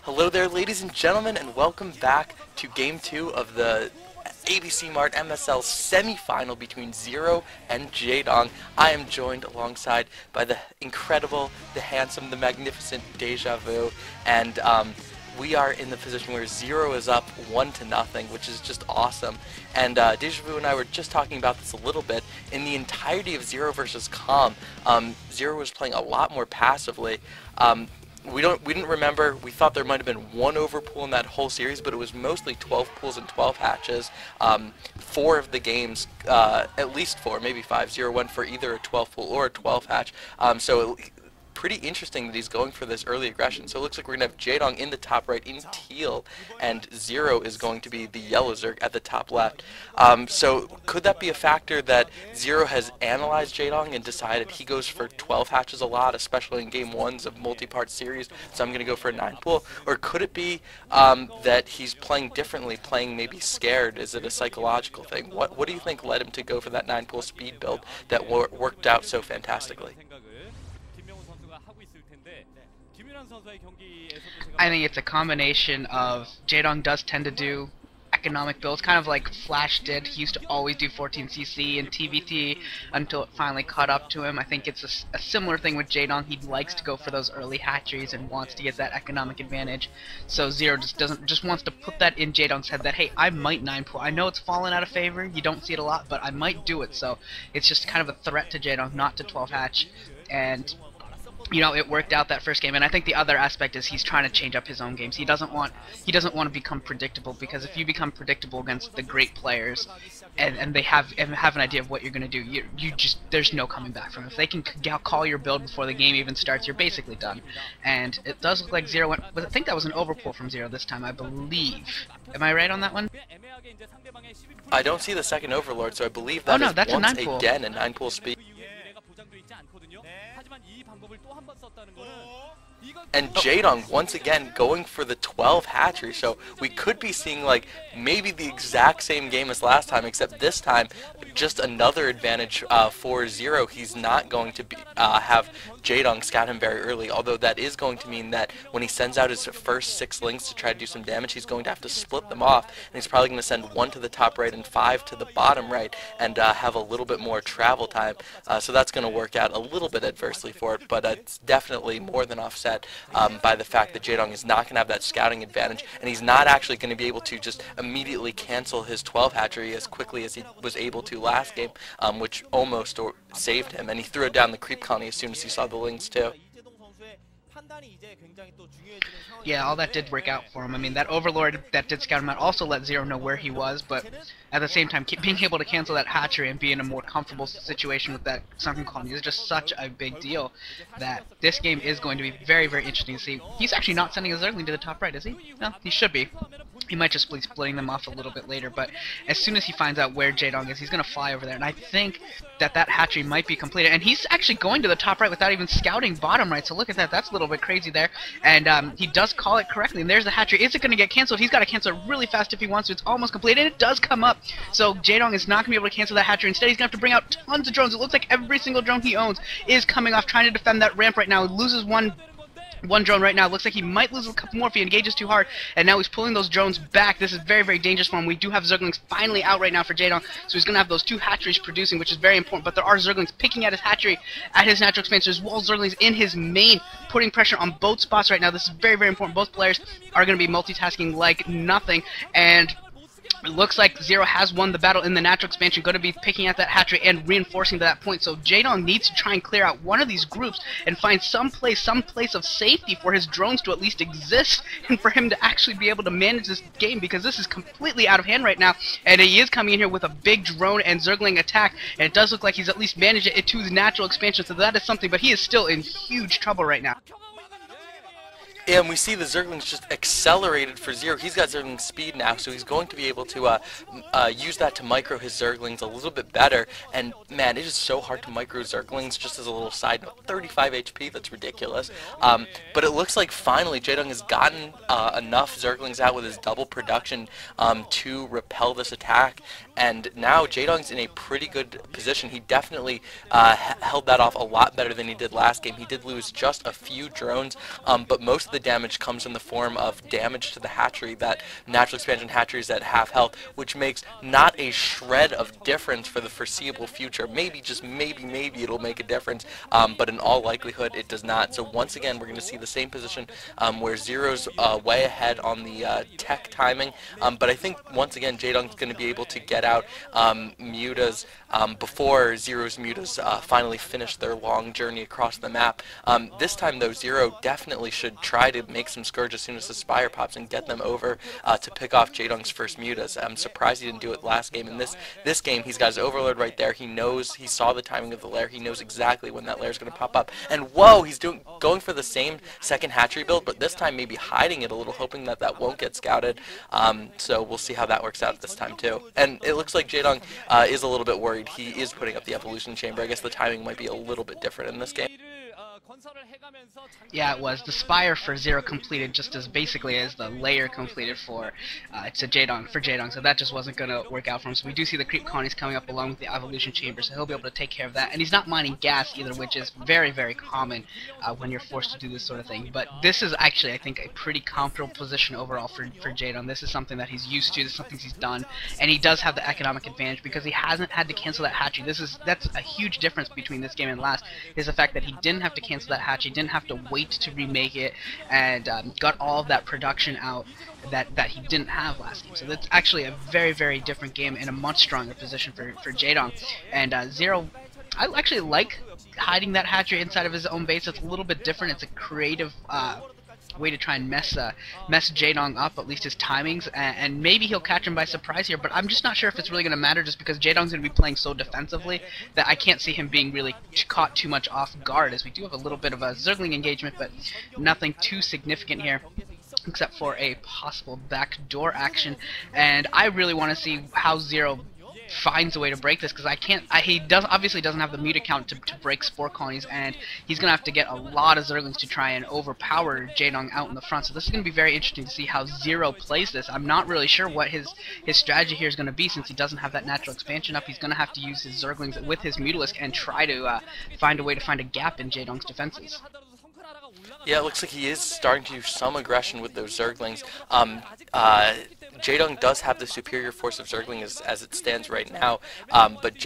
Hello there, ladies and gentlemen, and welcome back to Game 2 of the ABC Mart MSL semi-final between Zero and Jaedong. I am joined alongside by the incredible, the handsome, the magnificent Deja Vu, and we are in the position where Zero is up 1-0, which is just awesome. And Deja Vu and I were just talking about this a little bit. In the entirety of Zero versus Calm, Zero was playing a lot more passively. We didn't remember. We thought there might have been one overpool in that whole series, but it was mostly 12 pools and 12 hatches. 4 of the games, at least 4, maybe 5, Zero went for either a 12 pool or a 12 hatch. Pretty interesting that he's going for this early aggression. So it looks like we're going to have Jaedong in the top right in teal, and Zero is going to be the yellow Zerg at the top left. So could that be a factor that Zero has analyzed Jaedong and decided he goes for 12 hatches a lot, especially in game 1s of multi-part series, so I'm going to go for a 9 pool? Or could it be that he's playing differently, playing maybe scared? Is it a psychological thing? What do you think led him to go for that 9 pool speed build that worked out so fantastically? I think it's a combination of Jaedong does tend to do economic builds, kind of like Flash did. He used to always do 14cc and TVT until it finally caught up to him. I think it's a similar thing with Jaedong. He likes to go for those early hatcheries and wants to get that economic advantage. So Zero just wants to put that in Jaedong's head that, hey, I might 9 pool. I know it's fallen out of favor. You don't see it a lot, but I might do it. So it's just kind of a threat to Jaedong not to 12 hatch. And you know, it worked out that first game, and I think the other aspect is he's trying to change up his own games. He doesn't want to become predictable, because if you become predictable against the great players, and they have an idea of what you're going to do, you just, there's no coming back from it. If they can call your build before the game even starts, you're basically done. And it does look like Zero went, I think that was an overpull from Zero this time, I believe. Am I right on that one? I don't see the second Overlord, so I believe that is that's once a 9 pool. again a 9 pool speed. And Jaedong once again going for the 12 hatchery, so we could be seeing like maybe the exact same game as last time, except this time just another advantage for Zero. He's not going to have Jaedong scout him very early, although that is going to mean that when he sends out his first 6 links to try to do some damage, he's going to have to split them off, and he's probably going to send 1 to the top right and 5 to the bottom right, and have a little bit more travel time. So that's going to work out a little bit adversely for it, but it's definitely more than offset by the fact that Jaedong is not going to have that scouting advantage, and he's not actually going to be able to just immediately cancel his 12 hatchery as quickly as he was able to last game, which almost saved him, and he threw it down the creep colony as soon as he saw the links too. Yeah, all that did work out for him. I mean, that Overlord that did scout him out also let Zero know where he was, but at the same time, being able to cancel that hatchery and be in a more comfortable situation with that sunken colony is just such a big deal that this game is going to be very, very interesting to see. He's actually not sending a Zergling to the top right, is he? No, he should be. He might just be splitting them off a little bit later, but as soon as he finds out where Jaedong is, he's going to fly over there, and I think that hatchery might be completed. And he's actually going to the top right without even scouting bottom right, so look at that. That's a little bit crazy there. And he does call it correctly, and there's the hatchery. Is it going to get canceled? He's got to cancel it really fast if he wants to. It's almost complete, and it does come up. So Jaedong is not going to be able to cancel that hatchery. Instead, he's going to have to bring out tons of drones. It looks like every single drone he owns is coming off, trying to defend that ramp right now. He loses one drone right now. Looks like he might lose a couple more if he engages too hard, and now he's pulling those drones back. This is very, very dangerous for him. We do have Zerglings finally out right now for Jaedong, so he's going to have those 2 hatcheries producing, which is very important, but there are Zerglings picking at his hatchery at his natural expansion. There's wall Zerglings in his main, putting pressure on both spots right now. This is very, very important. Both players are going to be multitasking like nothing, and it looks like Zero has won the battle in the natural expansion, going to be picking at that hatchery and reinforcing to that point. So Jaedong needs to try and clear out one of these groups and find some place of safety for his drones to at least exist and for him to actually be able to manage this game, because this is completely out of hand right now. And he is coming in here with a big drone and Zergling attack, and it does look like he's at least managed it to his natural expansion, so that is something, but he is still in huge trouble right now. And we see the Zerglings just accelerated for Zero. He's got Zergling speed now, so he's going to be able to use that to micro his Zerglings a little bit better. And man, it is so hard to micro Zerglings, just as a little side note. 35 HP, that's ridiculous. But it looks like finally Jaedong has gotten enough Zerglings out with his double production to repel this attack. And now Jaedong's in a pretty good position. He definitely held that off a lot better than he did last game. He did lose just a few drones, but most of of the damage comes in the form of damage to the hatchery, that natural expansion hatcheries at half health, which makes not a shred of difference for the foreseeable future. Maybe, just maybe it'll make a difference, but in all likelihood it does not. So once again, we're going to see the same position where Zero's way ahead on the tech timing, but I think once again Jaedong's going to be able to get out Mutas before Zero's Mutas finally finish their long journey across the map. This time though, Zero definitely should try to make some Scourge as soon as the Spire pops and get them over to pick off Jaedong's first Mutas. I'm surprised he didn't do it last game. In this game, he's got his Overlord right there. He knows, he saw the timing of the lair. He knows exactly when that lair is going to pop up. And whoa, he's going for the same second hatchery build, but this time maybe hiding it a little, hoping that that won't get scouted. So we'll see how that works out this time too. And it looks like Jaedong is a little bit worried. He is putting up the evolution chamber. I guess the timing might be a little bit different in this game. Yeah, it was. The Spire for Zero completed just as basically as the layer completed for Jaedong, so that just wasn't going to work out for him. So we do see the creep colonies coming up along with the evolution chamber, so he'll be able to take care of that. And he's not mining gas either, which is very, very common when you're forced to do this sort of thing. But this is actually, I think, a pretty comfortable position overall for Jaedong. This is something that he's used to, this is something he's done, and he does have the economic advantage because he hasn't had to cancel that hatchery. That's a huge difference between this game and last, is the fact that he didn't have to cancel that hatch. He didn't have to wait to remake it, and got all of that production out that he didn't have last game. So that's actually a very, very different game and a much stronger position for Jaedong. And Zero, I actually like hiding that hatchery inside of his own base. It's a little bit different. It's a creative way to try and mess Jaedong up, at least his timings, and maybe he'll catch him by surprise here, but I'm just not sure if it's really going to matter, just because Jaedong's going to be playing so defensively that I can't see him being really caught too much off guard, as we do have a little bit of a Zergling engagement, but nothing too significant here except for a possible backdoor action. And I really want to see how Zero finds a way to break this, because he obviously doesn't have the mute account to break spore colonies, and he's gonna have to get a lot of Zerglings to try and overpower Jaedong out in the front. So this is gonna be very interesting to see how Zero plays this. I'm not really sure what his strategy here is gonna be, since he doesn't have that natural expansion up. He's gonna have to use his Zerglings with his Mutalisk and try to find a way to find a gap in Jaedong's defenses. Yeah, it looks like he is starting to use some aggression with those Zerglings. Jaedong does have the superior force of Zergling as it stands right now, but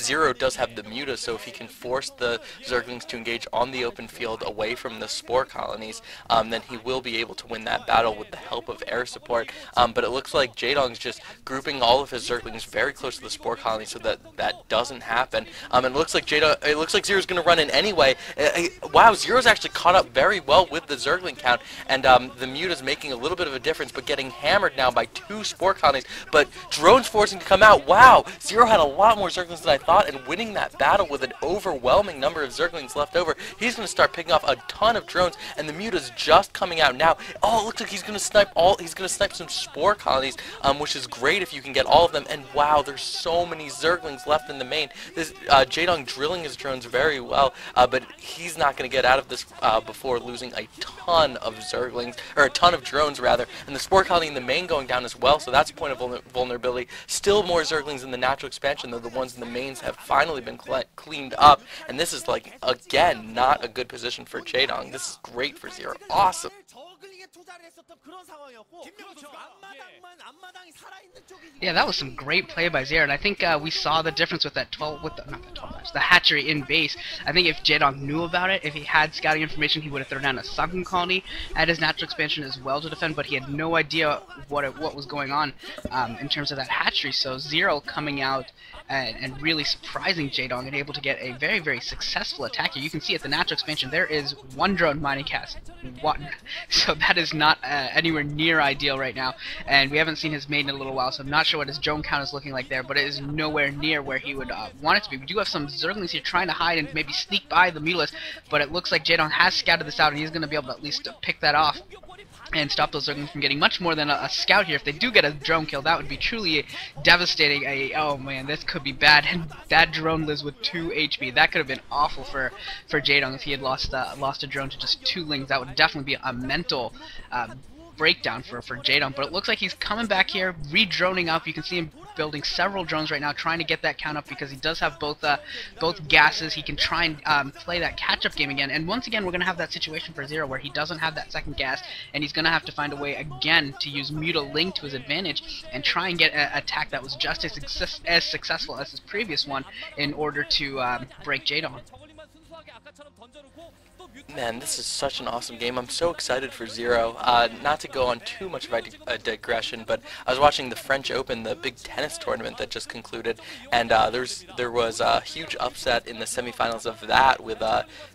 Zero does have the Muta, so if he can force the Zerglings to engage on the open field away from the spore colonies, then he will be able to win that battle with the help of air support. But it looks like Jaedong's just grouping all of his Zerglings very close to the spore colony so that that doesn't happen. And it looks like Zero's going to run in anyway. Wow, Zero's actually caught up very well with the Zergling count, and the Muta's making a little bit of a difference, but getting hammered now by 2 spore colonies, but drones forcing to come out. Wow, Zero had a lot more Zerglings than I thought, and winning that battle with an overwhelming number of Zerglings left over. He's going to start picking off a ton of drones, and the Muta's just coming out now. Oh, it looks like he's going to snipe some spore colonies, which is great if you can get all of them. And wow, there's so many Zerglings left in the main. This Jaedong drilling his drones very well, but he's not going to get out of this before losing a ton of Zerglings, or a ton of drones rather, and the spore colony in the main going down as well, so that's a point of vulnerability. Still more Zerglings in the natural expansion, though the ones in the mains have finally been cleaned up, and this is, like, again, not a good position for Jaedong. This is great for Zero. Awesome. Yeah, that was some great play by Zero, and I think we saw the difference with that the hatchery in base. I think if Jaedong knew about it, if he had scouting information, he would have thrown down a sunken colony at his natural expansion as well to defend, but he had no idea what was going on in terms of that hatchery. So Zero coming out and really surprising Jaedong and able to get a very, very successful attack here. You can see at the natural expansion there is 1 drone mining cast. 1. So that is not anywhere near ideal right now, and we haven't seen his main in a little while, so I'm not sure what his drone count is looking like there, but it is nowhere near where he would want it to be. We do have some Zerglings here trying to hide and maybe sneak by the Mutalisk, but it looks like Jaedong has scouted this out, and he's going to be able to at least pick that off and stop those Zerglings from getting much more than a scout here. If they do get a drone kill, that would be truly devastating. Oh man, this could be bad. And that drone lives with 2 HP. That could have been awful for Jaedong if he had lost a drone to just 2 lings. That would definitely be a mental breakdown for Jaedong. But it looks like he's coming back here, re-droning up. You can see him building several drones right now, trying to get that count up because he does have both gases. He can try and play that catch-up game again. And once again, we're going to have that situation for Zero where he doesn't have that second gas, and he's going to have to find a way again to use Muta-Link to his advantage and try and get an attack that was just as successful as his previous one in order to break Jaedong. Man, this is such an awesome game. I'm so excited for Zero. Not to go on too much of a digression, but I was watching the French Open, the big tennis tournament that just concluded, and there was a huge upset in the semifinals of that with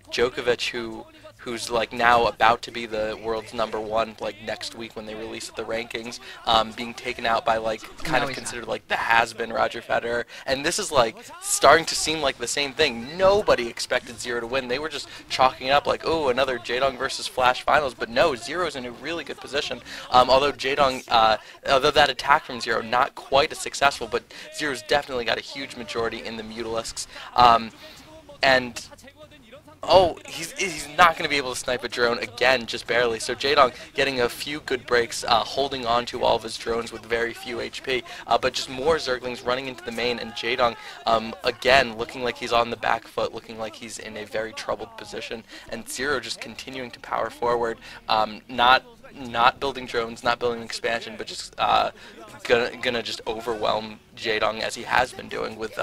Djokovic, who's like now about to be the world's #1 like next week when they release the rankings, being taken out by like kind of considered like the has-been Roger Federer. And this is like starting to seem like the same thing. Nobody expected Zero to win. They were just chalking it up like, oh, another Jaedong versus Flash finals. But no, Zero's in a really good position. Although Jaedong, although that attack from Zero not quite as successful, but Zero's definitely got a huge majority in the Mutalisks. And oh, he's not going to be able to snipe a drone again, just barely. So Jaedong getting a few good breaks, holding on to all of his drones with very few HP, but just more Zerglings running into the main, and Jaedong, again, looking like he's on the back foot, looking like he's in a very troubled position, and Zero just continuing to power forward, not building drones, not building expansion, but just gonna just overwhelm Jaedong as he has been doing with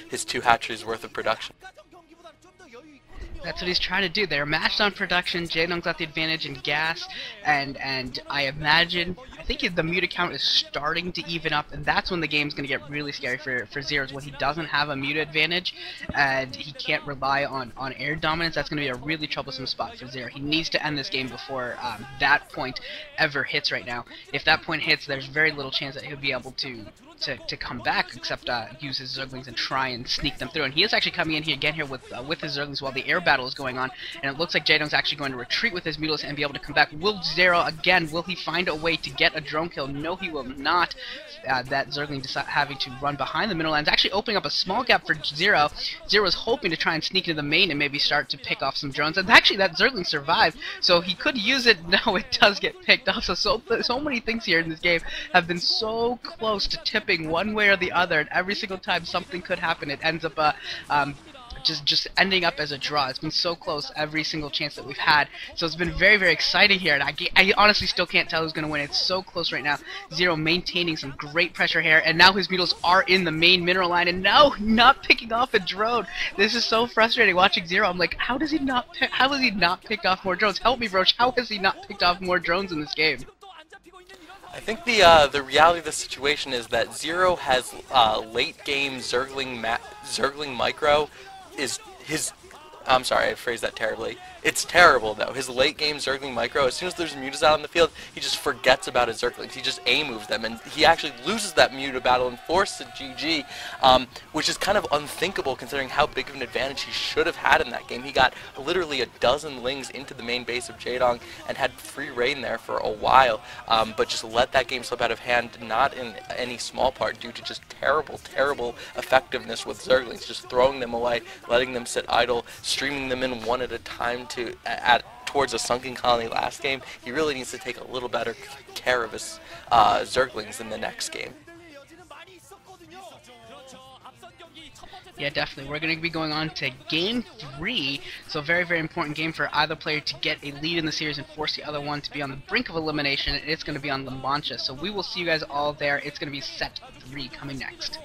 his 2 hatcheries worth of production. That's what he's trying to do. They're matched on production. Jaedong's got the advantage in gas, and I think the Muta count is starting to even up, and that's when the game's going to get really scary for Zeros. When he doesn't have a Muta advantage, and he can't rely on air dominance, that's going to be a really troublesome spot for Zero. He needs to end this game before that point ever hits right now. If that point hits, there's very little chance that he'll be able to come back, except use his Zerglings and try and sneak them through. And he is actually coming in here again here with his Zerglings while the air battle is going on, and it looks like Jaedong's actually going to retreat with his Mutalisks and be able to come back. Will Zero again? Will he find a way to get a drone kill? No, he will not. That Zergling having to run behind the middle lines, actually opening up a small gap for Zero. Zero is hoping to try and sneak into the main and maybe start to pick off some drones. And actually, that Zergling survived, so he could use it. No, it does get picked off. So many things here in this game have been so close to tipping one way or the other, and every single time something could happen, it ends up just ending up as a draw. It's been so close every single chance that we've had, so it's been very, very exciting here, and I honestly still can't tell who's going to win. It's so close right now. Zero maintaining some great pressure here, and now his Mutals are in the main mineral line, and no, not picking off a drone. This is so frustrating watching Zero. I'm like, how has he not picked off more drones? Help me, Broach. How has he not picked off more drones in this game? I think the reality of the situation is that Zero has late game Zergling micro is his. I'm sorry, I phrased that terribly. It's terrible, though. His late-game Zergling micro, as soon as there's Mutas out on the field, he just forgets about his Zerglings. He just A-moves them, and he actually loses that Muta battle and forces a GG, which is kind of unthinkable considering how big of an advantage he should have had in that game. He got literally a dozen Lings into the main base of Jaedong and had free reign there for a while, but just let that game slip out of hand, not in any small part due to just terrible, terrible effectiveness with Zerglings, just throwing them away, letting them sit idle, streaming them in one at a time towards a sunken colony last game. He really needs to take a little better care of his Zerglings in the next game. Yeah, definitely. We're going to be going on to Game 3, so very, very important game for either player to get a lead in the series and force the other one to be on the brink of elimination, and it's going to be on La Mancha. So we will see you guys all there. It's going to be set 3 coming next.